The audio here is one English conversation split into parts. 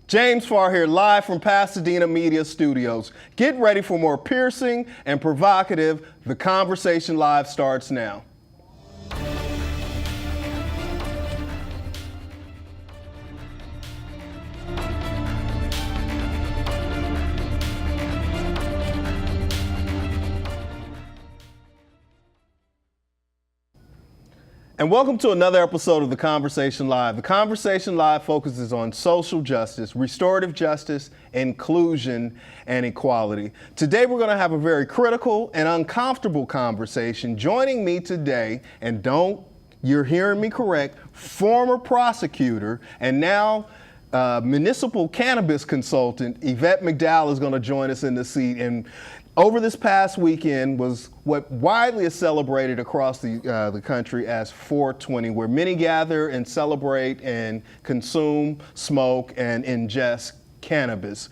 James Farr here, live from Pasadena Media Studios. Get ready for more piercing and provocative. The Conversation Live starts now. And welcome to another episode of The Conversation Live. The Conversation Live focuses on social justice, restorative justice, inclusion, and equality. Today we're going to have a very critical and uncomfortable conversation. Joining me today, and you're hearing me correct, former prosecutor and now municipal cannabis consultant, Yvette McDowell is going to join us in the seat. And over this past weekend was what widely is celebrated across the country as 420, where many gather and celebrate and consume, smoke, and ingest cannabis.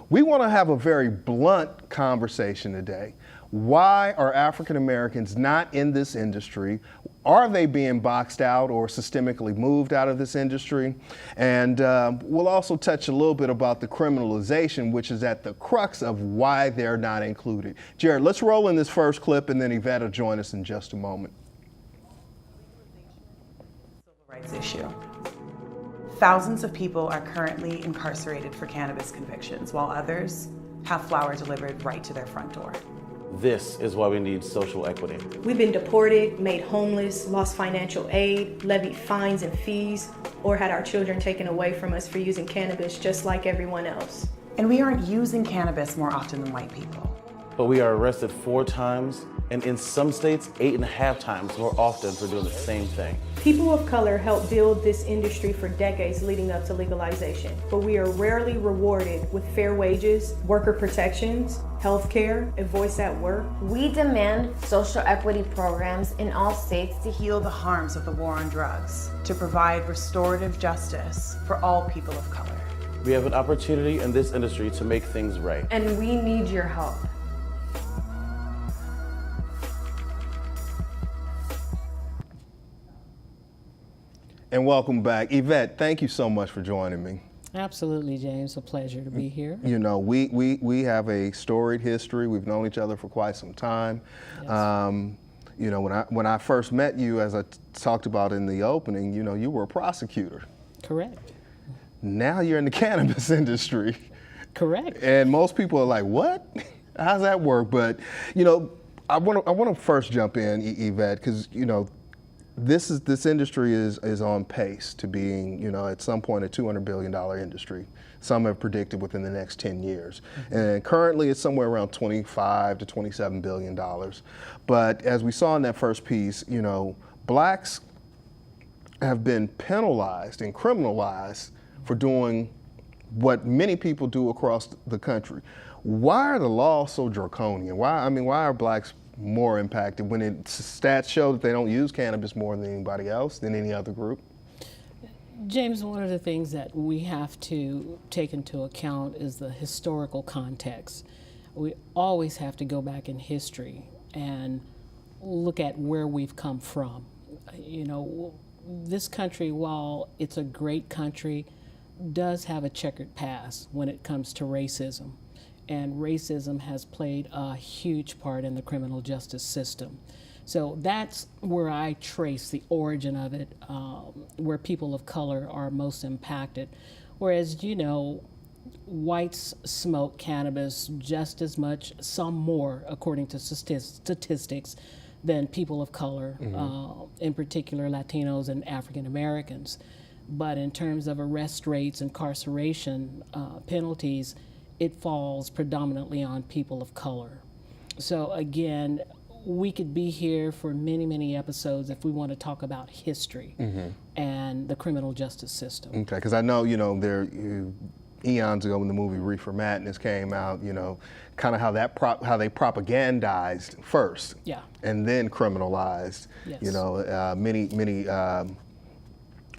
We want to have a very blunt conversation today. Why are African Americans not in this industry? Are they being boxed out or systemically moved out of this industry? And we'll also touch a little bit about the criminalization, which is at the crux of why they're not included. Jared, let's roll in this first clip, and then Yvette will join us in just a moment. Civil rights issue. Thousands of people are currently incarcerated for cannabis convictions, while others have flower delivered right to their front door. This is why we need social equity. We've been deported, made homeless, lost financial aid, levied fines and fees, or had our children taken away from us for using cannabis just like everyone else. And we aren't using cannabis more often than white people. But we are arrested 4 times, and in some states, 8.5 times more often for doing the same thing. People of color helped build this industry for decades leading up to legalization, but we are rarely rewarded with fair wages, worker protections, health care, a voice at work. We demand social equity programs in all states To heal the harms of the war on drugs, to provide restorative justice for all people of color. We have an opportunity in this industry to make things right. and we need your help. And welcome back. Yvette, thank you so much for joining me. Absolutely, James. A pleasure to be here. You know, we have a storied history. We've known each other for quite some time. Yes. You know, when I first met you, as I talked about in the opening, you know, you were a prosecutor. Correct. Now you're in the cannabis industry. Correct. And most people are like, what? How's that work? But, you know, I want to first jump in, Yvette, because, you know, this industry is on pace to being, you know, at some point a $200 billion industry. Some have predicted within the next 10 years. Mm-hmm. And currently it's somewhere around $25 to $27 billion. But as we saw in that first piece, you know, blacks have been penalized and criminalized for doing what many people do across the country. Why are the laws so draconian? Why are blacks more impacted when stats show that they don't use cannabis more than anybody else, than any other group? James, one of the things that we have to take into account is the historical context. We always have to go back in history and look at where we've come from. You know, this country, while it's a great country, does have a checkered past when it comes to racism. And racism has played a huge part in the criminal justice system. So that's where I trace the origin of it, where people of color are most impacted. Whereas, you know, whites smoke cannabis just as much, some more, according to statistics, than people of color, in particular Latinos and African Americans. But in terms of arrest rates, incarceration, penalties, it falls predominantly on people of color. So again, we could be here for many, many episodes if we want to talk about history and the criminal justice system. Okay, because I know, you know, eons ago when the movie Reefer Madness came out, you know, kind of how they propagandized first, Yeah. and then criminalized. Yes. You know, many. I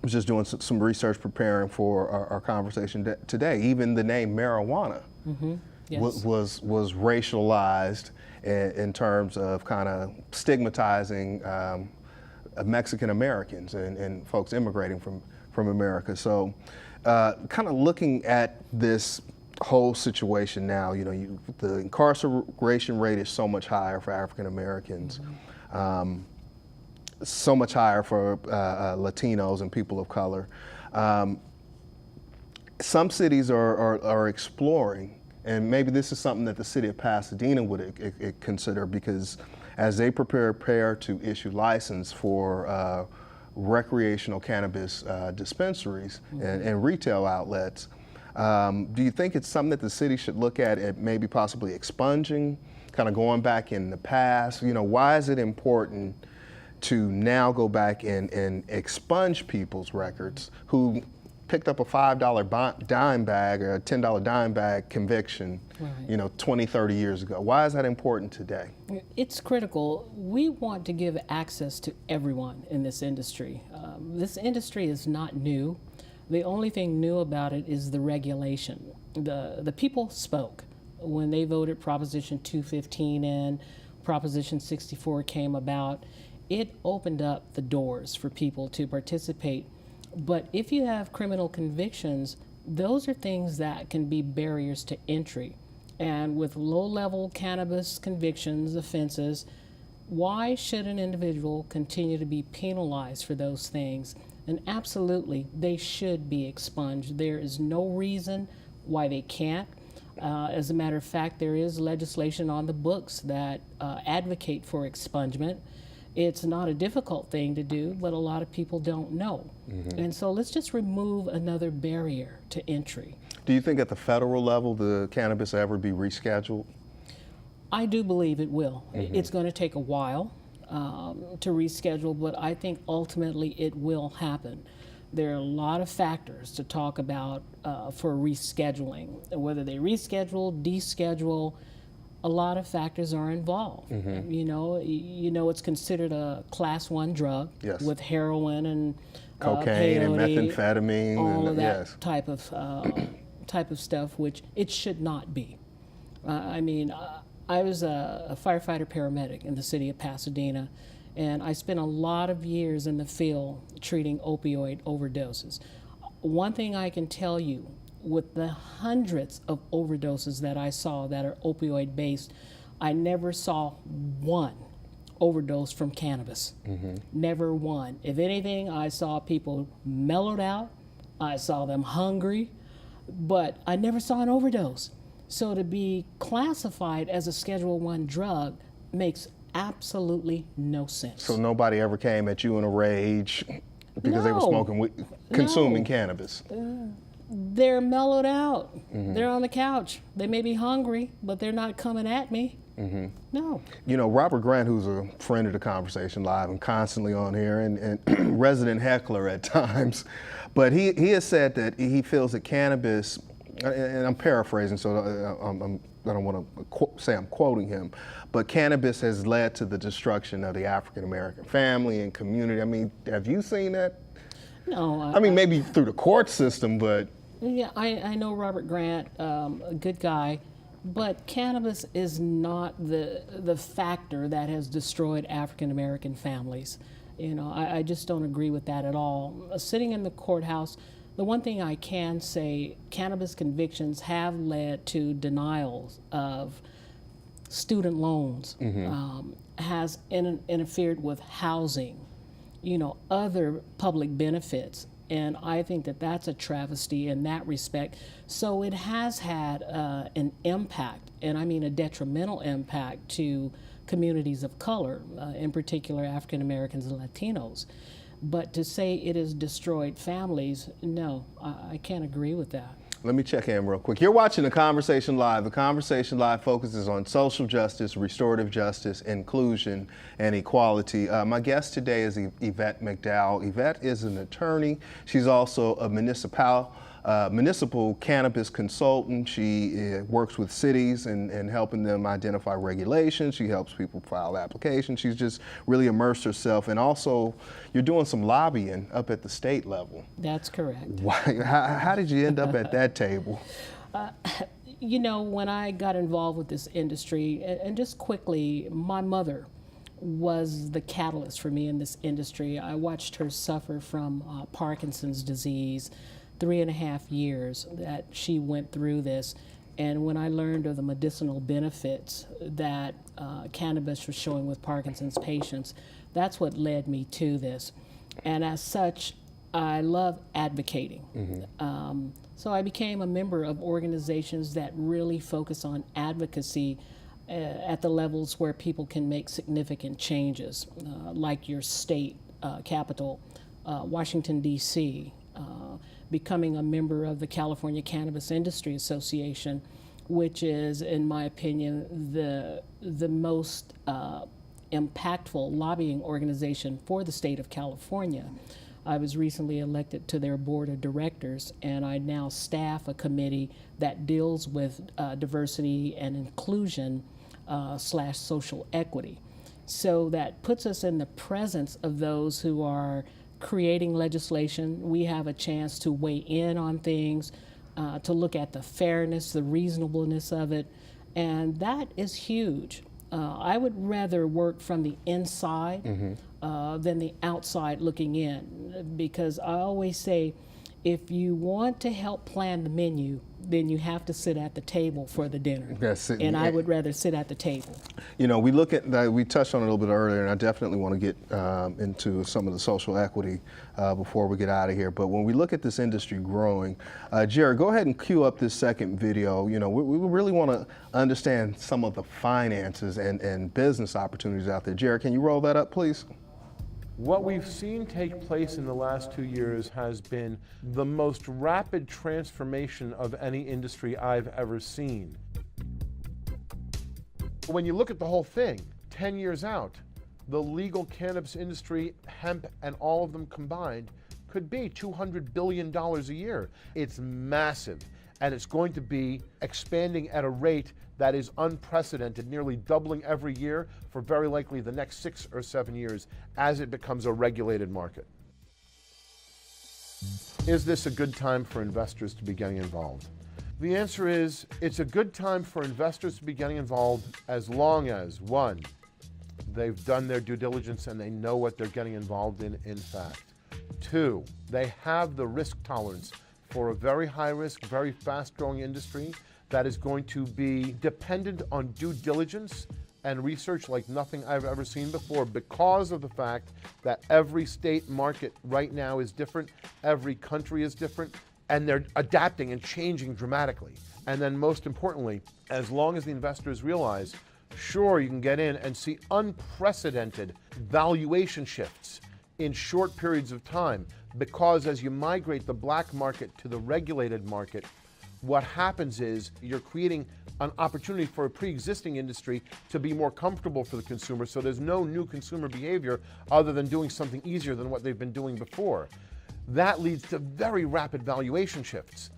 was just doing some research preparing for our conversation today. Even the name marijuana Yes. was racialized in terms of kind of stigmatizing Mexican Americans and folks immigrating from America. So kind of looking at this whole situation now, the incarceration rate is so much higher for African Americans, so much higher for Latinos and people of color. Some cities are exploring, and maybe this is something that the city of Pasadena would consider, because as they prepare to issue license for recreational cannabis dispensaries and retail outlets, do you think it's something that the city should look at maybe possibly expunging, kind of going back in the past? Why is it important to now go back and expunge people's records who picked up a $5 dime bag or a $10 dime bag conviction, 20, 30 years ago? Why is that important today? It's critical. We want to give access to everyone in this industry. This industry is not new. The only thing new about it is the regulation. The people spoke when they voted Proposition 215 in, Proposition 64 came about. It opened up the doors for people to participate. But if you have criminal convictions, those are things that can be barriers to entry. And with low-level cannabis convictions, offenses, why should an individual continue to be penalized for those things? And absolutely, they should be expunged. There is no reason why they can't. As a matter of fact, there is legislation on the books that advocate for expungement. It's not a difficult thing to do, but a lot of people don't know. And so let's just remove another barrier to entry. Do you think at the federal level the cannabis ever be rescheduled? I do believe it will. It's going to take a while to reschedule, but I think ultimately it will happen. There are a lot of factors to talk about for rescheduling, whether they reschedule, deschedule. A lot of factors are involved. It's considered a class 1 drug with heroin and cocaine and peyote, methamphetamine, all of that yes. type of stuff, which it should not be. I was a firefighter paramedic in the city of Pasadena, and I spent a lot of years in the field treating opioid overdoses. One thing I can tell you, with the hundreds of overdoses that I saw that are opioid based, I never saw one overdose from cannabis. Never one. If anything, I saw people mellowed out, I saw them hungry, but I never saw an overdose. So to be classified as a Schedule I drug makes absolutely no sense. So nobody ever came at you in a rage because they were consuming cannabis? They're mellowed out. They're on the couch. They may be hungry, but they're not coming at me. No. Robert Grant, who's a friend of the Conversation Live and constantly on here and resident heckler at times, but he has said that he feels that cannabis, and I'm paraphrasing, so I don't want to say I'm quoting him, but cannabis has led to the destruction of the African American family and community. Have you seen that? No. Maybe through the court system, but... Yeah, I know Robert Grant, a good guy, but cannabis is not the factor that has destroyed African American families. I just don't agree with that at all. Sitting in the courthouse, the one thing I can say, cannabis convictions have led to denials of student loans, has interfered with housing, other public benefits. And I think that that's a travesty in that respect. So it has had an impact, and I mean a detrimental impact to communities of color, in particular African Americans and Latinos. But to say it has destroyed families, no, I can't agree with that. Let me check in real quick. You're watching The Conversation Live. The Conversation Live focuses on social justice, restorative justice, inclusion, and equality. My guest today is Yvette McDowell. Yvette is an attorney. She's also a municipal cannabis consultant. She works with cities and helping them identify regulations. She helps people file applications. She's just really immersed herself. And also, you're doing some lobbying up at the state level. That's correct. Why, how did you end up at that table? When I got involved with this industry, and just quickly, my mother was the catalyst for me in this industry. I watched her suffer from Parkinson's disease, 3.5 years that she went through this. And when I learned of the medicinal benefits that cannabis was showing with Parkinson's patients, that's what led me to this. And as such, I love advocating. So I became a member of organizations that really focus on advocacy at the levels where people can make significant changes, like your state capital, Washington, D.C., becoming a member of the California Cannabis Industry Association, which is, in my opinion, the most impactful lobbying organization for the state of California. I was recently elected to their board of directors, and I now staff a committee that deals with diversity and inclusion / social equity. So that puts us in the presence of those who are creating legislation. We have a chance to weigh in on things, to look at the fairness, the reasonableness of it, and that is huge. I would rather work from the inside than the outside looking in, because I always say, if you want to help plan the menu, then you have to sit at the table for the dinner. And I would rather sit at the table. You know, we look at that, we touched on it a little bit earlier, and I definitely want to get into some of the social equity before we get out of here. But when we look at this industry growing, Jared, go ahead and cue up this second video. You know, we really want to understand some of the finances and business opportunities out there. Jared, can you roll that up, please? What we've seen take place in the last 2 years has been the most rapid transformation of any industry I've ever seen. When you look at the whole thing, 10 years out, the legal cannabis industry, hemp, and all of them combined could be $200 billion a year. It's massive, and it's going to be expanding at a rate that is unprecedented, nearly doubling every year for very likely the next 6 or 7 years as it becomes a regulated market. Is this a good time for investors to be getting involved? The answer is, it's a good time for investors to be getting involved as long as, one, they've done their due diligence and they know what they're getting involved in fact. Two, they have the risk tolerance for a very high risk, very fast growing industry that is going to be dependent on due diligence and research like nothing I've ever seen before, because of the fact that every state market right now is different, every country is different, and they're adapting and changing dramatically. And then most importantly, as long as the investors realize, sure, you can get in and see unprecedented valuation shifts in short periods of time, because as you migrate the black market to the regulated market, what happens is you're creating an opportunity for a pre-existing industry to be more comfortable for the consumer, so there's no new consumer behavior other than doing something easier than what they've been doing before. That leads to very rapid valuation shifts.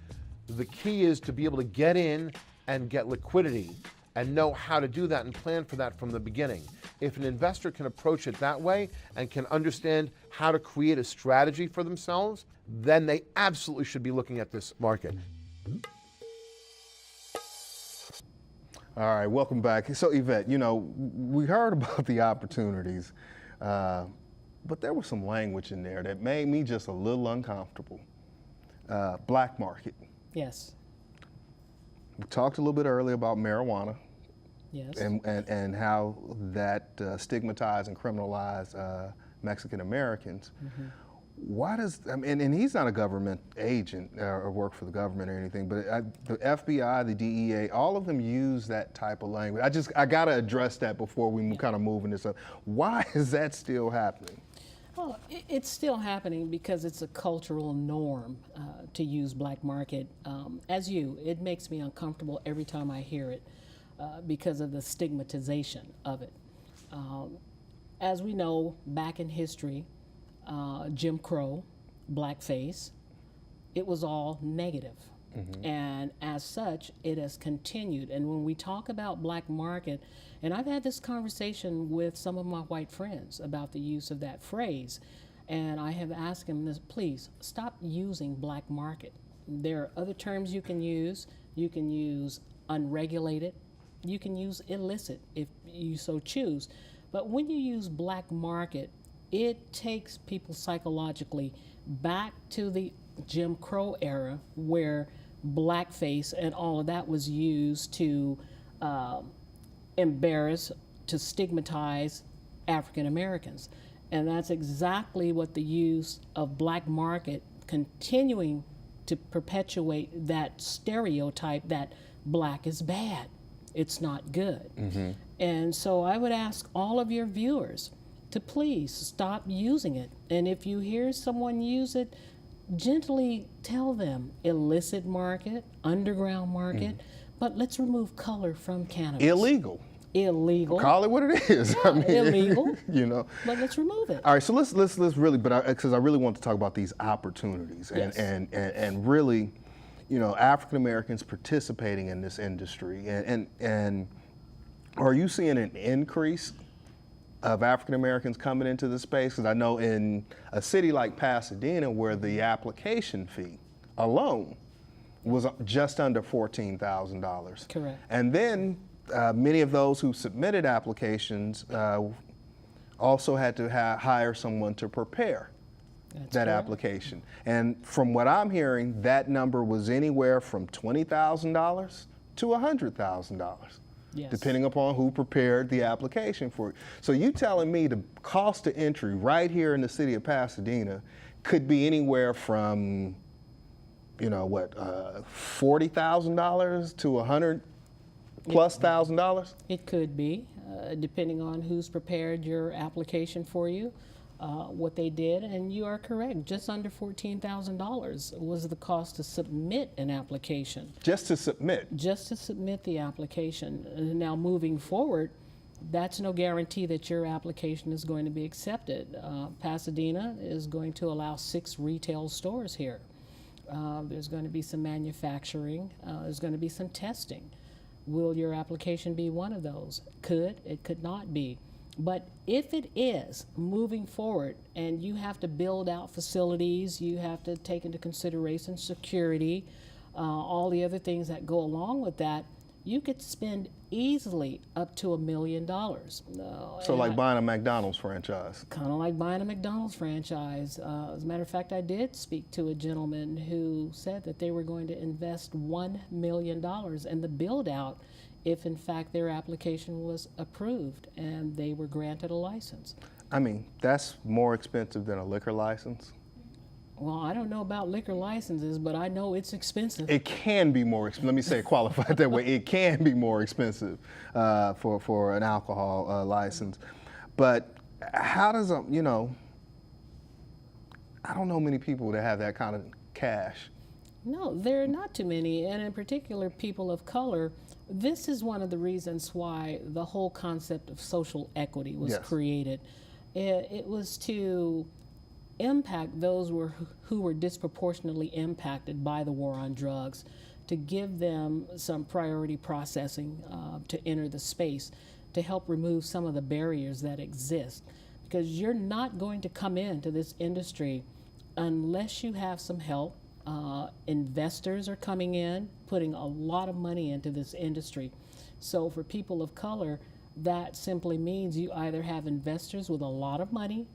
The key is to be able to get in and get liquidity and know how to do that and plan for that from the beginning. If an investor can approach it that way and can understand how to create a strategy for themselves, then they absolutely should be looking at this market. All right, welcome back. So Yvette, you know, we heard about the opportunities, but there was some language in there that made me just a little uncomfortable. Black market. Yes. We talked a little bit earlier about marijuana. Yes. And how that stigmatized and criminalized Mexican Americans. Why does, I mean, and he's not a government agent or work for the government or anything, but the FBI, the DEA, all of them use that type of language. I gotta address that before we kind of move into this up. Why is that still happening? Well, it's still happening because it's a cultural norm to use black market. It makes me uncomfortable every time I hear it because of the stigmatization of it. As we know, back in history, Jim Crow, blackface, it was all negative. And as such, it has continued. And when we talk about black market, and I've had this conversation with some of my white friends about the use of that phrase, and I have asked them this, please stop using black market. There are other terms you can use. You can use unregulated. You can use illicit if you so choose. But when you use black market, it takes people psychologically back to the Jim Crow era where blackface and all of that was used to embarrass, to stigmatize African Americans. And that's exactly what the use of black market continuing to perpetuate that stereotype that black is bad. It's not good. And so I would ask all of your viewers to please stop using it. And if you hear someone use it, gently tell them illicit market, underground market, but let's remove color from cannabis. Illegal. Illegal. Call it what it is. I mean, illegal. You know. But let's remove it. All right, so let's really, but because I really want to talk about these opportunities Yes. and really, you know, African Americans participating in this industry, and are you seeing an increase of African Americans coming into the space? Because I know in a city like Pasadena, where the application fee alone was just under $14,000. Correct. And then many of those who submitted applications also had to hire someone to prepare That's that correct. application. And from what I'm hearing, that number was anywhere from $20,000 to $100,000. Yes. Depending upon who prepared the application for it. So you telling me the cost of entry right here in the city of Pasadena could be anywhere from, you know, what, $40,000 to $100,000+? It could be, depending on who's prepared your application for you, what they did, and you are correct. Just under $14,000 was the cost to submit an application. Just to submit. Just to submit the application. Now, moving forward, that's no guarantee that your application is going to be accepted. Pasadena is going to allow 6 retail stores here. There's going to be some manufacturing. There's going to be some testing. Will your application be one of those? Could, it could not be. But if it is moving forward and you have to build out facilities, you have to take into consideration security, all the other things that go along with that, you could spend easily up to $1 million. So like buying a McDonald's franchise. Kind of like buying a McDonald's franchise. As a matter of fact, I did speak to a gentleman who said that they were going to invest $1 million in the build out if in fact their application was approved and they were granted a license. I mean, that's more expensive than a liquor license. Well, I don't know about liquor licenses, but I know it's expensive. It can be more expensive. Let me say it qualified that way. It can be more expensive for an alcohol license. But how does you know, I don't know many people that have that kind of cash. No, there are not too many, and in particular people of color. This is one of the reasons why the whole concept of social equity was Yes. created. It was to impact those who were disproportionately impacted by the war on drugs, to give them some priority processing to enter the space, to help remove some of the barriers that exist. Because you're not going to come into this industry unless you have some help. Investors are coming in, putting a lot of money into this industry. So for people of color, that simply means you either have investors with a lot of money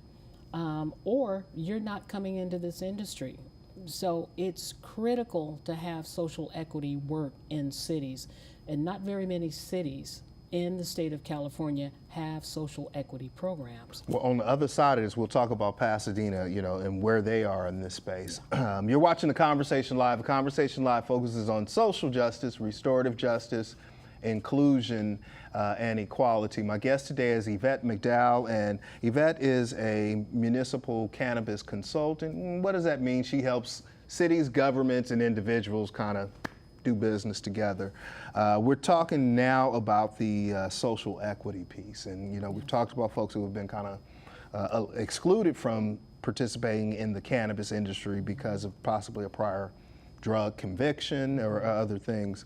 or you're not coming into this industry. So it's critical to have social equity work in cities, and not very many cities in the state of California have social equity programs. Well, on the other side of this, we'll talk about Pasadena, you know, and where they are in this space. You're watching The Conversation Live. The Conversation Live focuses on social justice, restorative justice, inclusion, and equality. My guest today is Yvette McDowell, and Yvette is a municipal cannabis consultant. What does that mean? She helps cities, governments, and individuals kind of do business together. We're talking now about the social equity piece, and you know, we've talked about folks who have been kind of excluded from participating in the cannabis industry because of possibly a prior drug conviction or other things.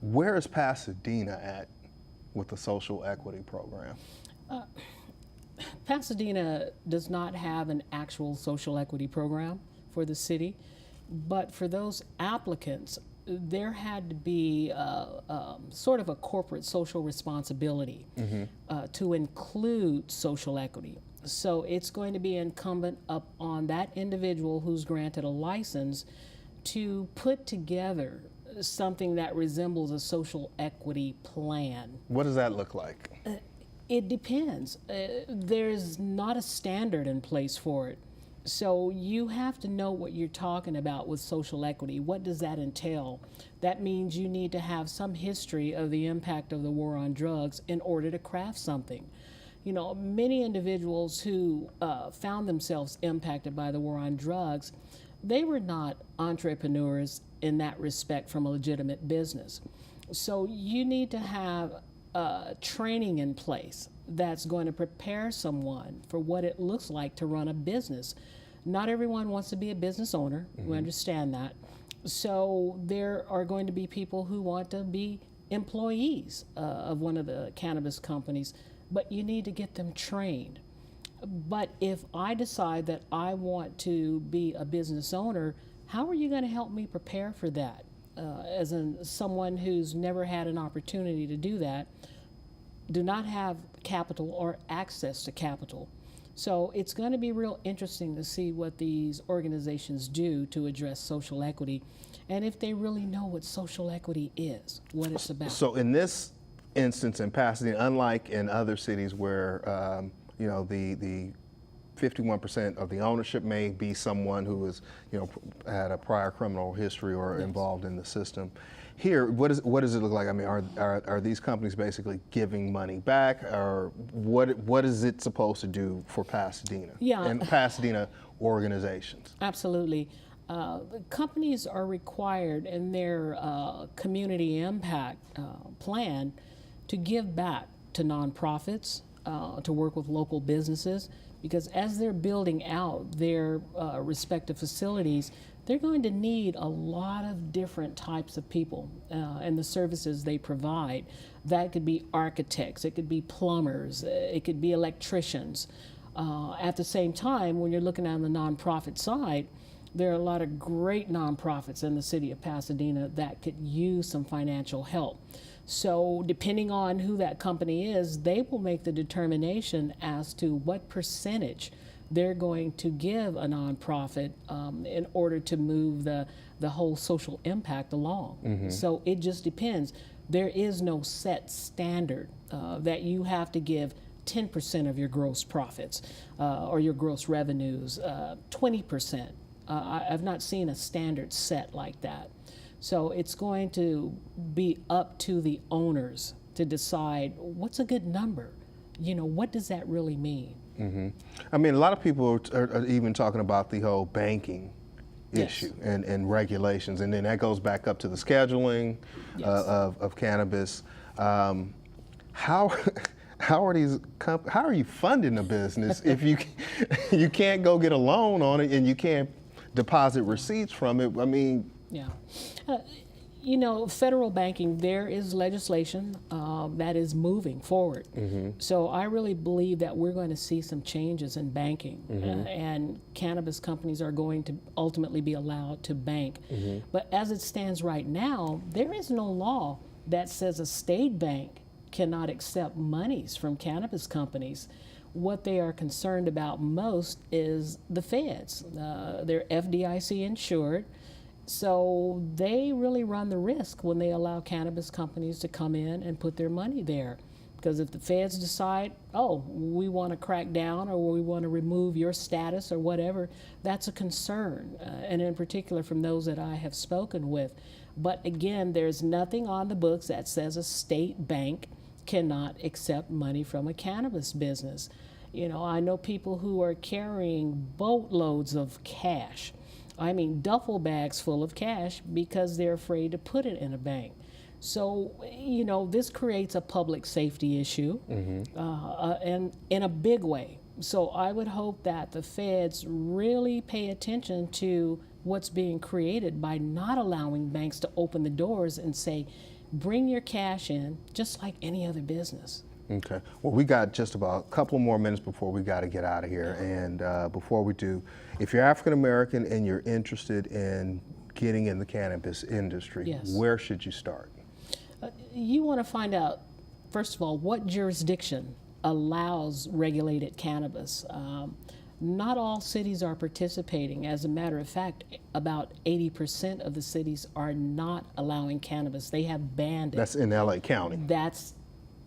Where is Pasadena at with the social equity program? Pasadena does not have an actual social equity program for the city, but for those applicants, there had to be sort of a corporate social responsibility to include social equity. So it's going to be incumbent upon that individual who's granted a license to put together something that resembles a social equity plan. What does that look like? It depends. There's not a standard in place for it. So you have to know what you're talking about with social equity. What does that entail? That means you need to have some history of the impact of the war on drugs in order to craft something. You know, many individuals who found themselves impacted by the war on drugs, they were not entrepreneurs in that respect from a legitimate business. So you need to have training in place that's going to prepare someone for what it looks like to run a business. Not everyone wants to be a business owner. We understand that. So there are going to be people who want to be employees of one of the cannabis companies, but you need to get them trained. But if I decide that I want to be a business owner, how are you going to help me prepare for that? As someone who's never had an opportunity to do that, do not have capital or access to capital. So it's going to be real interesting to see what these organizations do to address social equity, and if they really know what social equity is, what it's about. So in this instance in Pasadena, unlike in other cities where you know, the 51% of the ownership may be someone who is, you know, had a prior criminal history or involved in the system. Here, what does it look like? I mean, are these companies basically giving money back, or what is it supposed to do for Pasadena and Pasadena organizations? Absolutely. Companies are required in their community impact plan to give back to nonprofits, to work with local businesses, because as they're building out their respective facilities, they're going to need a lot of different types of people and the services they provide. That could be architects, it could be plumbers, it could be electricians. At the same time, when you're looking at the nonprofit side, there are a lot of great nonprofits in the city of Pasadena that could use some financial help. So depending on who that company is, they will make the determination as to what percentage they're going to give a nonprofit in order to move the whole social impact along. So it just depends. There is no set standard that you have to give 10% of your gross profits or your gross revenues, 20%. I've not seen a standard set like that. So it's going to be up to the owners to decide what's a good number. You know, what does that really mean? I mean, a lot of people are even talking about the whole banking issue and regulations, and then that goes back up to the scheduling of cannabis. How are you funding a business if you can't go get a loan on it and you can't deposit receipts from it? I mean, you know, federal banking, there is legislation that is moving forward. So I really believe that we're going to see some changes in banking, and cannabis companies are going to ultimately be allowed to bank. But as it stands right now, there is no law that says a state bank cannot accept monies from cannabis companies. What they are concerned about most is the feds. They're FDIC insured. So they really run the risk when they allow cannabis companies to come in and put their money there. Because if the feds decide, oh, we want to crack down or we want to remove your status or whatever, that's a concern, and in particular from those that I have spoken with. But again, there's nothing on the books that says a state bank cannot accept money from a cannabis business. You know, I know people who are carrying boatloads of cash. I mean, duffel bags full of cash because they're afraid to put it in a bank. So, you know, this creates a public safety issue, and in a big way. So I would hope that the feds really pay attention to what's being created by not allowing banks to open the doors and say, bring your cash in just like any other business. Okay. Well, we got just about a couple more minutes before we got to get out of here. And before we do, if you're African American and you're interested in getting in the cannabis industry, Yes. where should you start? You want to find out, first of all, what jurisdiction allows regulated cannabis. Not all cities are participating. As a matter of fact, about 80% of the cities are not allowing cannabis. They have banned it. That's in LA County. That's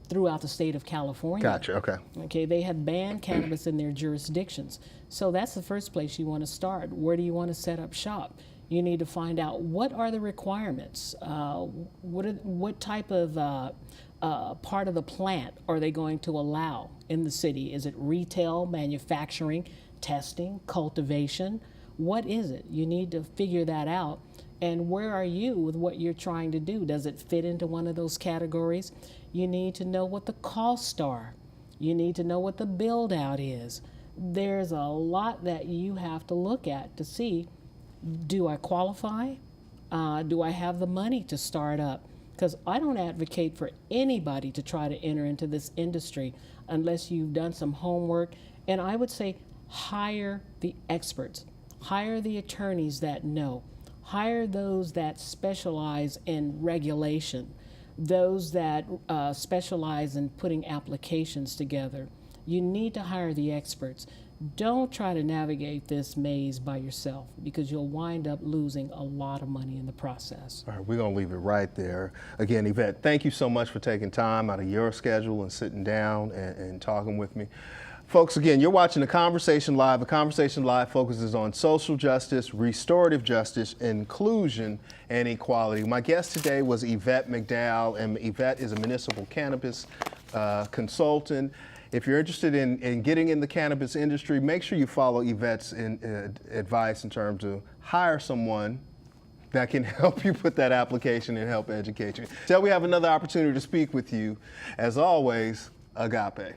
throughout the state of California. Gotcha, okay. Okay, they have banned cannabis in their jurisdictions. So that's the first place you want to start. Where do you want to set up shop? You need to find out what are the requirements. What type of part of the plant are they going to allow in the city? Is it retail, manufacturing, testing, cultivation? What is it? You need to figure that out. And where are you with what you're trying to do? Does it fit into one of those categories? You need to know what the costs are. You need to know what the build out is. There's a lot that you have to look at to see, do I qualify? Do I have the money to start up? Because I don't advocate for anybody to try to enter into this industry unless you've done some homework. And I would say hire the experts, hire the attorneys that know, hire those that specialize in regulation, those that specialize in putting applications together. You need to hire the experts. Don't try to navigate this maze by yourself because you'll wind up losing a lot of money in the process. All right, we're going to leave it right there. Again, Yvette, thank you so much for taking time out of your schedule and sitting down and talking with me. Folks, again, you're watching The Conversation Live. The Conversation Live focuses on social justice, restorative justice, inclusion, and equality. My guest today was Yvette McDowell, and Yvette is a municipal cannabis consultant. If you're interested in getting in the cannabis industry, make sure you follow Yvette's advice in terms of hire someone that can help you put that application and help educate you. Till we have another opportunity to speak with you, as always, agape.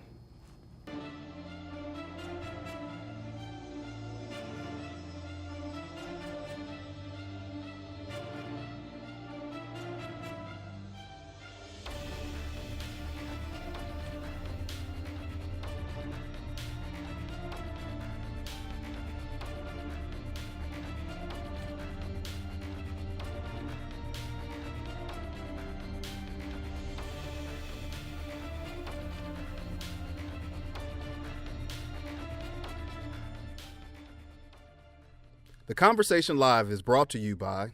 The Conversation Live is brought to you by